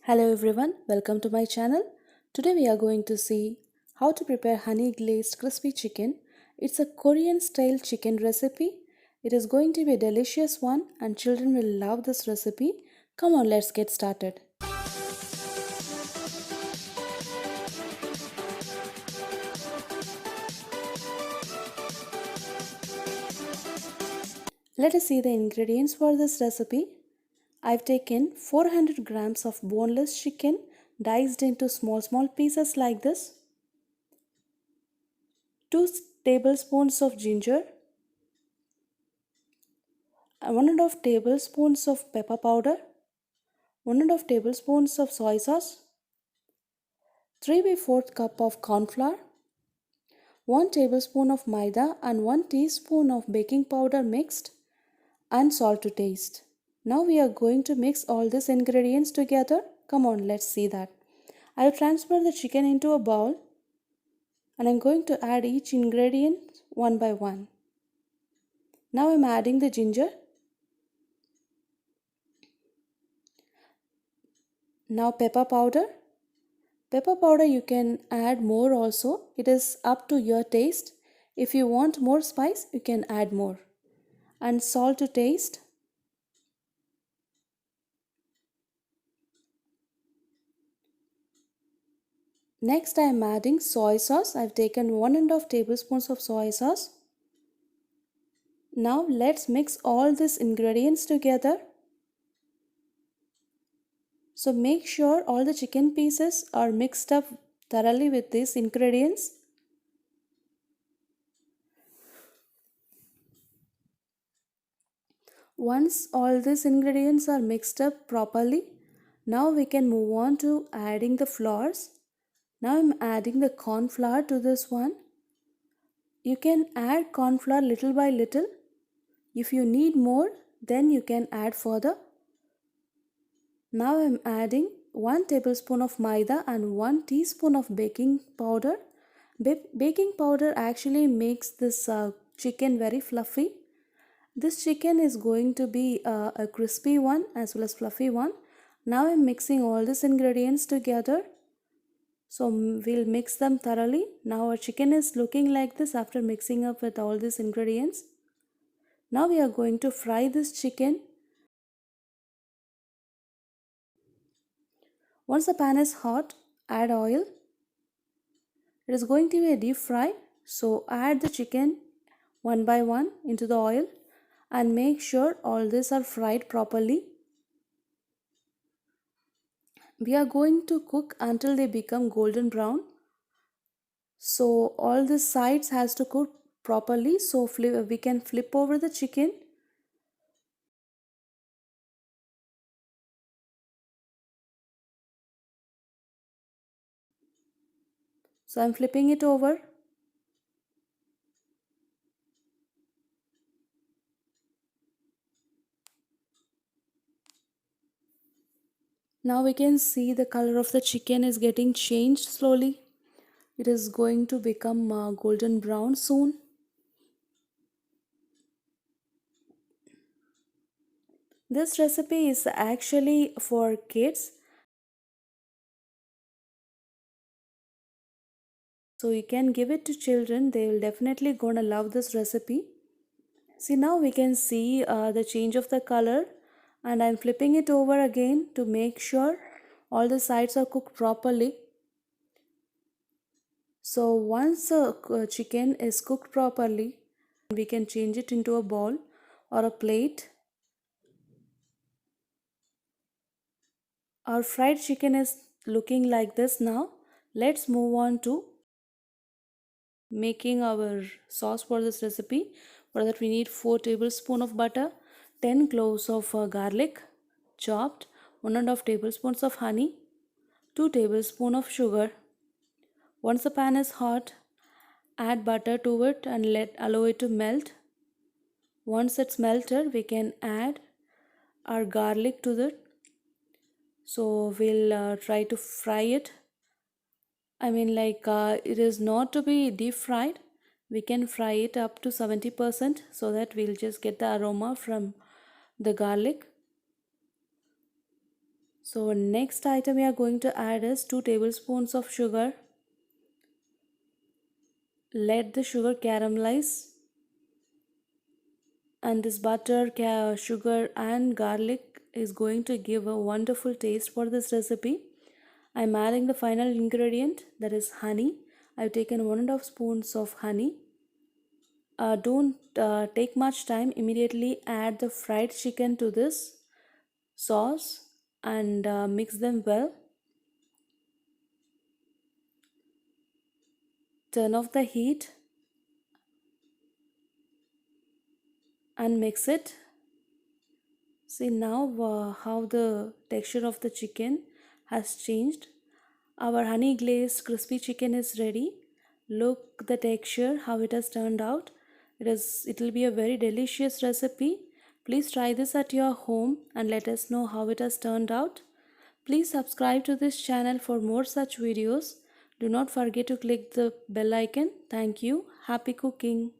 Hello everyone, welcome to my channel. Today we are going to see how to prepare honey glazed crispy chicken. It's a Korean style chicken recipe. It is going to be a delicious one and children will love this recipe. Come on, let's get started. Let us see the ingredients for this recipe. I've taken 400 grams of boneless chicken diced into small pieces like this. 2 tablespoons of ginger, 1.5 tablespoons of pepper powder, 1.5 tablespoons of soy sauce, 3 by 4 cup of corn flour, 1 tablespoon of maida and 1 teaspoon of baking powder mixed, and salt to taste. Now we are going to mix all these ingredients together. Come on, let's see that. I'll transfer the chicken into a bowl and I'm going to add each ingredient one by one. Now I'm adding the ginger. Now pepper powder. Pepper powder you can add more also. It is up to your taste. If you want more spice, you can add more. And salt to taste. Next I am adding soy sauce. I've taken 1.5 tablespoons of soy sauce. Now let's mix all these ingredients together. So make sure all the chicken pieces are mixed up thoroughly with these ingredients. Once all these ingredients are mixed up properly, now we can move on to adding the flours. Now I'm adding the corn flour to this one. You can add corn flour little by little. If you need more, then you can add further. Now I'm adding 1 tablespoon of maida and 1 teaspoon of baking powder. Baking powder actually makes this chicken very fluffy. This chicken is going to be a crispy one as well as fluffy one. Now I'm mixing all these ingredients together. So we'll mix them thoroughly. Now our chicken is looking like this after mixing up with all these ingredients. Now we are going to fry this chicken. Once the pan is hot, add oil. It is going to be a deep fry, so add the chicken one by one into the oil and make sure all these are fried properly. We are going to cook until they become golden brown. So all the sides has to cook properly, so we can flip over the chicken. So I'm flipping it over. Now we can see the color of the chicken is getting changed slowly. It is going to become golden brown soon. This recipe is actually for kids. So you can give it to children. They will definitely gonna love this recipe. See, now we can see the change of the color and I'm flipping it over again to make sure all the sides are cooked properly. So once the chicken is cooked properly, we can change it into a bowl or a plate. Our fried chicken is looking like this now. Let's move on to making our sauce for this recipe. For that we need 4 tablespoons of butter, 10 cloves of garlic chopped, 1.5 tablespoons of honey, 2 tablespoons of sugar. Once the pan is hot, add butter to it and allow it to melt. Once it's melted, we can add our garlic to it. So we'll try to fry it. It is not to be deep fried. We can fry it up to 70% so that we'll just get the aroma from the garlic. So next item we are going to add is 2 tablespoons of sugar. Let the sugar caramelize, and this butter, sugar and garlic is going to give a wonderful taste for this recipe. I'm adding the final ingredient, that is honey. I've taken 1.5 spoons of honey. Don't take much time. Immediately add the fried chicken to this sauce and mix them well. Turn off the heat and mix it. See now how the texture of the chicken has changed. Our honey glazed crispy chicken is ready. Look the texture, how it has turned out. It will be a very delicious recipe. Please try this at your home and let us know how it has turned out. Please subscribe to this channel for more such videos. Do not forget to click the bell icon. Thank you. Happy cooking.